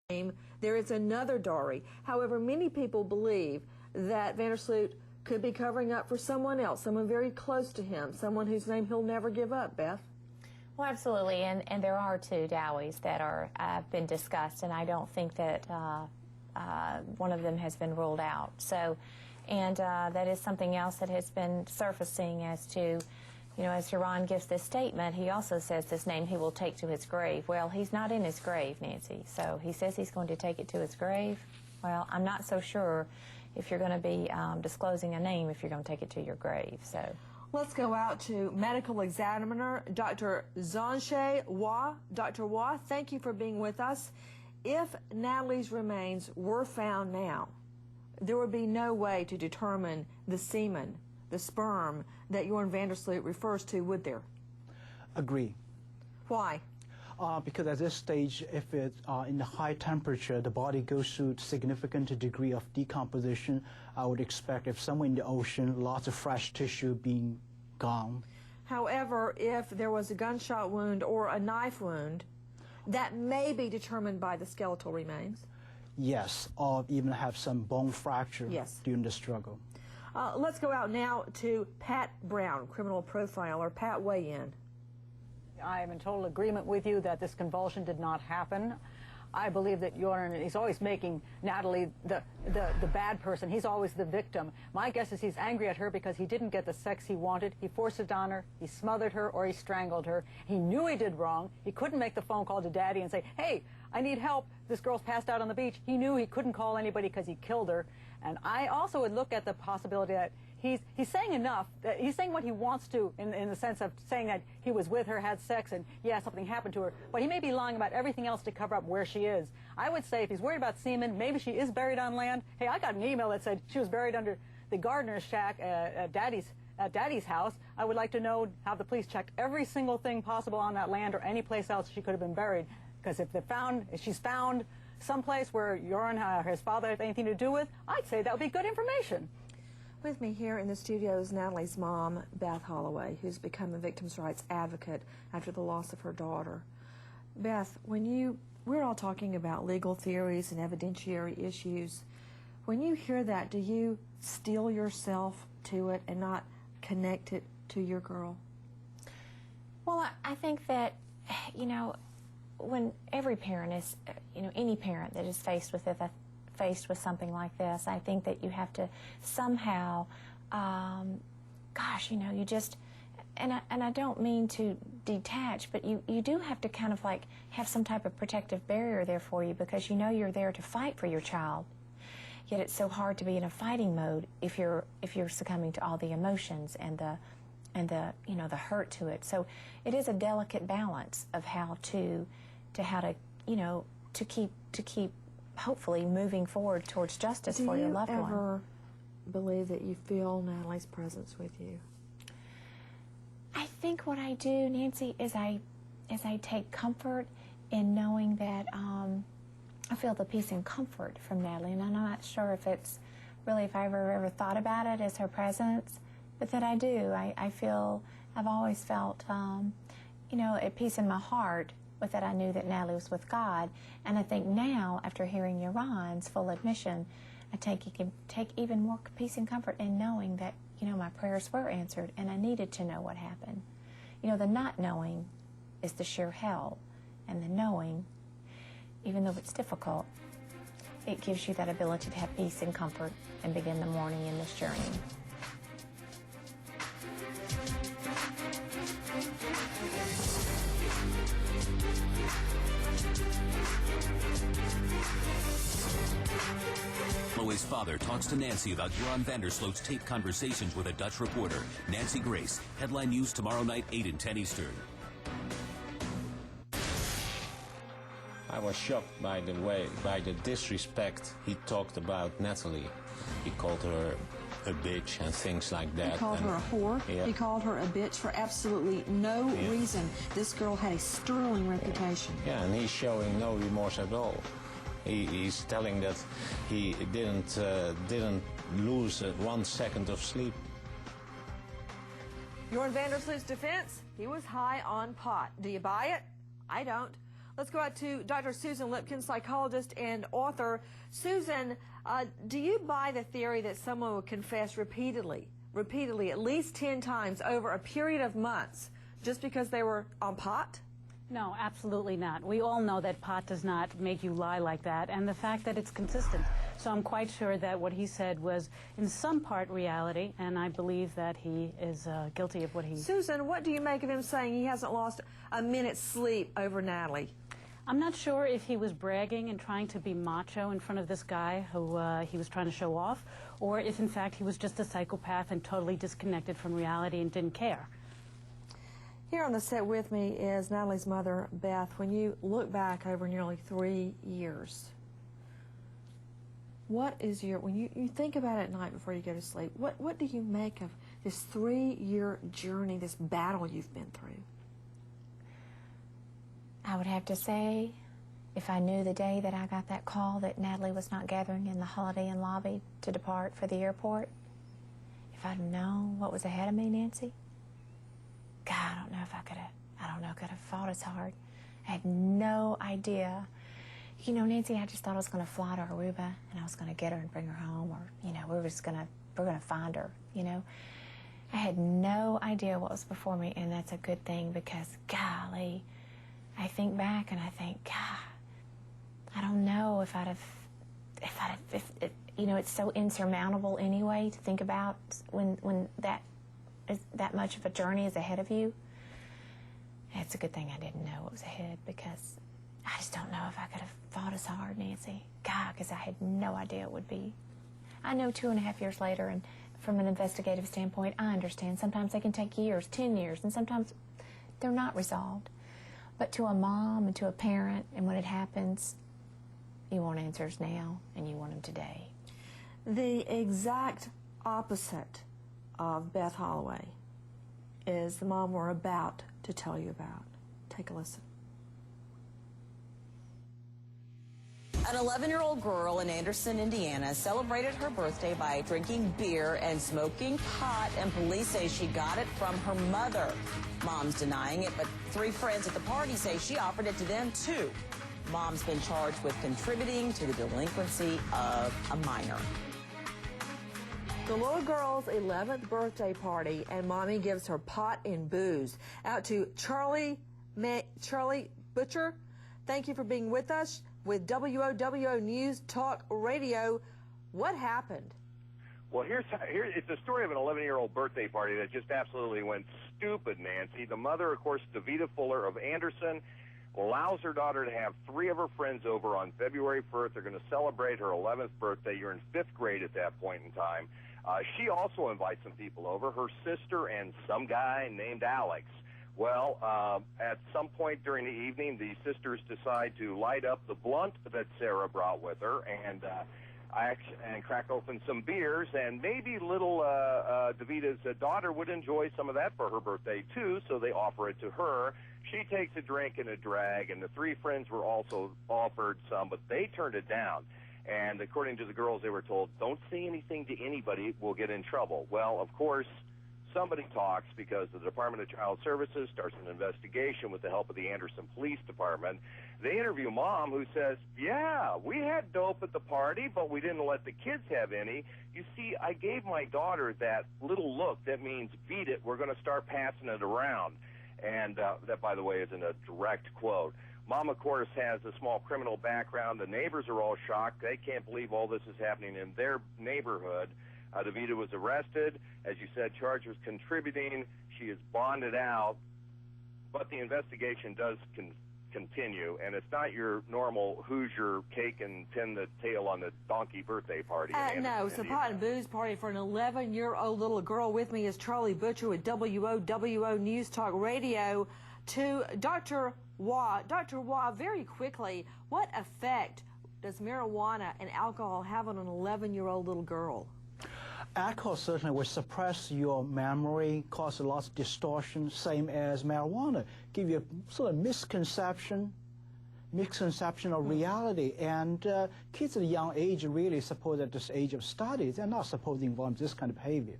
There is another Dari. However, many people believe that Vandersloot could be covering up for someone else, someone very close to him, someone whose name he'll never give up, Beth. Well, absolutely, and there are two Dowies that have been discussed, and I don't think that one of them has been ruled out. So, and that is something else that has been surfacing as to, you know, as Yaron gives this statement, he also says this name he will take to his grave. Well, he's not in his grave, Nancy, so he says he's going to take it to his grave. Well, I'm not so sure if you're going to be disclosing a name if you're going to take it to your grave. So let's go out to medical examiner Dr. Zanshe Wah. Dr. Wah, thank you for being with us. If Natalie's remains were found now, there would be no way to determine the semen, the sperm that Joran Vandersloot refers to, would there? Agree. Why? Because at this stage, if it's in the high temperature, the body goes through significant degree of decomposition. I would expect if somewhere in the ocean, lots of fresh tissue being gone. However, if there was a gunshot wound or a knife wound, that may be determined by the skeletal remains. Yes, or even have some bone fracture during the struggle. Let's go out now to Pat Brown, criminal profiler. Pat, weigh in. I am in total agreement with you that this convulsion did not happen. I believe that Joran, he's always making Natalie the bad person. He's always the victim. My guess is he's angry at her because he didn't get the sex he wanted. He forced it on her, he smothered her, or he strangled her. He knew he did wrong. He couldn't make the phone call to Daddy and say, hey, I need help. This girl's passed out on the beach. He knew he couldn't call anybody because he killed her. And I also would look at the possibility that he's saying enough. He's saying what he wants to in the sense of saying that he was with her, had sex, and yeah, something happened to her. But he may be lying about everything else to cover up where she is. I would say if he's worried about semen, maybe she is buried on land. Hey, I got an email that said she was buried under the gardener's shack at Daddy's house. I would like to know, have the police checked every single thing possible on that land or any place else she could have been buried. Because if she's found someplace where Joran, his father, has anything to do with, I'd say that would be good information. With me here in the studio is Natalie's mom, Beth Holloway, who's become a victims' rights advocate after the loss of her daughter. Beth, we're all talking about legal theories and evidentiary issues. When you hear that, do you steel yourself to it and not connect it to your girl? Well, I think that, you know, when every parent is, you know, any parent that is faced with something like this, I think that you have to somehow, gosh, you know, you just, and I don't mean to detach, but you do have to kind of like have some type of protective barrier there for you, because you know you're there to fight for your child. Yet it's so hard to be in a fighting mode if you're succumbing to all the emotions and the you know, the hurt to it. So it is a delicate balance of how to you know, to keep hopefully moving forward towards justice for your loved one. Do you ever believe that you feel Natalie's presence with you? I think what I do, Nancy, is I take comfort in knowing that I feel the peace and comfort from Natalie, and I'm not sure if it's really, if I've ever thought about it as her presence, but that I do. I've always felt, you know, at peace in my heart with that I knew that Natalie was with God. And I think now, after hearing Yaron's full admission, I take even more peace and comfort in knowing that, you know, my prayers were answered and I needed to know what happened. You know, the not knowing is the sheer hell, and the knowing, even though it's difficult, it gives you that ability to have peace and comfort and begin the morning in this journey. Chloe's father talks to Nancy about Joran Vandersloot's taped conversations with a Dutch reporter. Nancy Grace, Headline News tomorrow night, 8 and 10 Eastern. I was shocked by the disrespect he talked about Natalie. He called her a bitch and things like that. He called her a whore. Yeah. He called her a bitch for absolutely no reason. This girl had a sterling reputation. Yeah, and he's showing no remorse at all. He's telling that he didn't lose 1 second of sleep. Joran Vandersloot's defense? He was high on pot. Do you buy it? I don't. Let's go out to Dr. Susan Lipkin, psychologist and author. Susan, do you buy the theory that someone will confess repeatedly, at least 10 times over a period of months, just because they were on pot? No, absolutely not. We all know that pot does not make you lie like that, and the fact that it's consistent. So I'm quite sure that what he said was in some part reality, and I believe that he is guilty of what he... Susan, what do you make of him saying he hasn't lost a minute's sleep over Natalie? I'm not sure if he was bragging and trying to be macho in front of this guy who he was trying to show off, or if in fact he was just a psychopath and totally disconnected from reality and didn't care. Here on the set with me is Natalie's mother, Beth. When you look back over nearly 3 years, what is your, when you think about it at night before you go to sleep, what do you make of this 3-year journey, this battle you've been through? I would have to say, if I knew the day that I got that call that Natalie was not gathering in the Holiday Inn lobby to depart for the airport, if I'd known what was ahead of me, Nancy, God, I don't know if I could have fought as hard. I had no idea. You know, Nancy, I just thought I was going to fly to Aruba and I was going to get her and bring her home, or, you know, we're going to find her, you know. I had no idea what was before me, and that's a good thing because, golly, I think back and I think, God, I don't know if you know, it's so insurmountable anyway to think about when that much of a journey is ahead of you. It's a good thing I didn't know what was ahead, because I just don't know if I could have fought as hard, Nancy. God, because I had no idea it would be. I know 2.5 years later, and from an investigative standpoint, I understand sometimes they can take years, 10 years, and sometimes they're not resolved. But to a mom and to a parent, and when it happens, you want answers now, and you want them today. The exact opposite of Beth Holloway is the mom we're about to tell you about. Take a listen. An 11-year-old girl in Anderson, Indiana, celebrated her birthday by drinking beer and smoking pot, and police say she got it from her mother. Mom's denying it, but 3 friends at the party say she offered it to them, too. Mom's been charged with contributing to the delinquency of a minor. The little girl's 11th birthday party, and Mommy gives her pot and booze. Out to Charlie Butcher. Thank you for being with us with WOWO News Talk Radio. What happened? Well, it's a story of an 11-year-old birthday party that just absolutely went stupid, Nancy. The mother, of course, Davita Fuller of Anderson, allows her daughter to have 3 of her friends over on February 1st. They're going to celebrate her 11th birthday. You're in 5th grade at that point in time. She also invites some people over, her sister and some guy named Alex. Well, at some point during the evening, the sisters decide to light up the blunt that Sarah brought with her and crack open some beers, and maybe little Davita's daughter would enjoy some of that for her birthday, too, so they offer it to her. She takes a drink and a drag, and the 3 friends were also offered some, but they turned it down. And according to the girls, they were told, don't say anything to anybody, we'll get in trouble. Well, of course, somebody talks, because the Department of Child Services starts an investigation with the help of the Anderson Police Department. They interview Mom, who says, yeah, we had dope at the party, but we didn't let the kids have any. You see, I gave my daughter that little look that means, beat it, we're going to start passing it around. And that, by the way, isn't a direct quote. Mom, of course, has a small criminal background. The neighbors are all shocked. They can't believe all this is happening in their neighborhood. Davita was arrested, as you said, charged with contributing. She is bonded out, but the investigation does continue, and it's not your normal Hoosier cake and pin the tail on the donkey birthday party. No, it's a pot and booze party for an 11-year-old little girl. With me is Charlie Butcher with WOWO News Talk Radio. To Dr. Waugh. Dr. Waugh, very quickly, what effect does marijuana and alcohol have on an 11-year-old little girl? Alcohol certainly will suppress your memory, cause a lot of distortion, same as marijuana. Give you a sort of misconception of reality. And kids at a young age really suppose at this age of study, they're not supposed to involve this kind of behavior.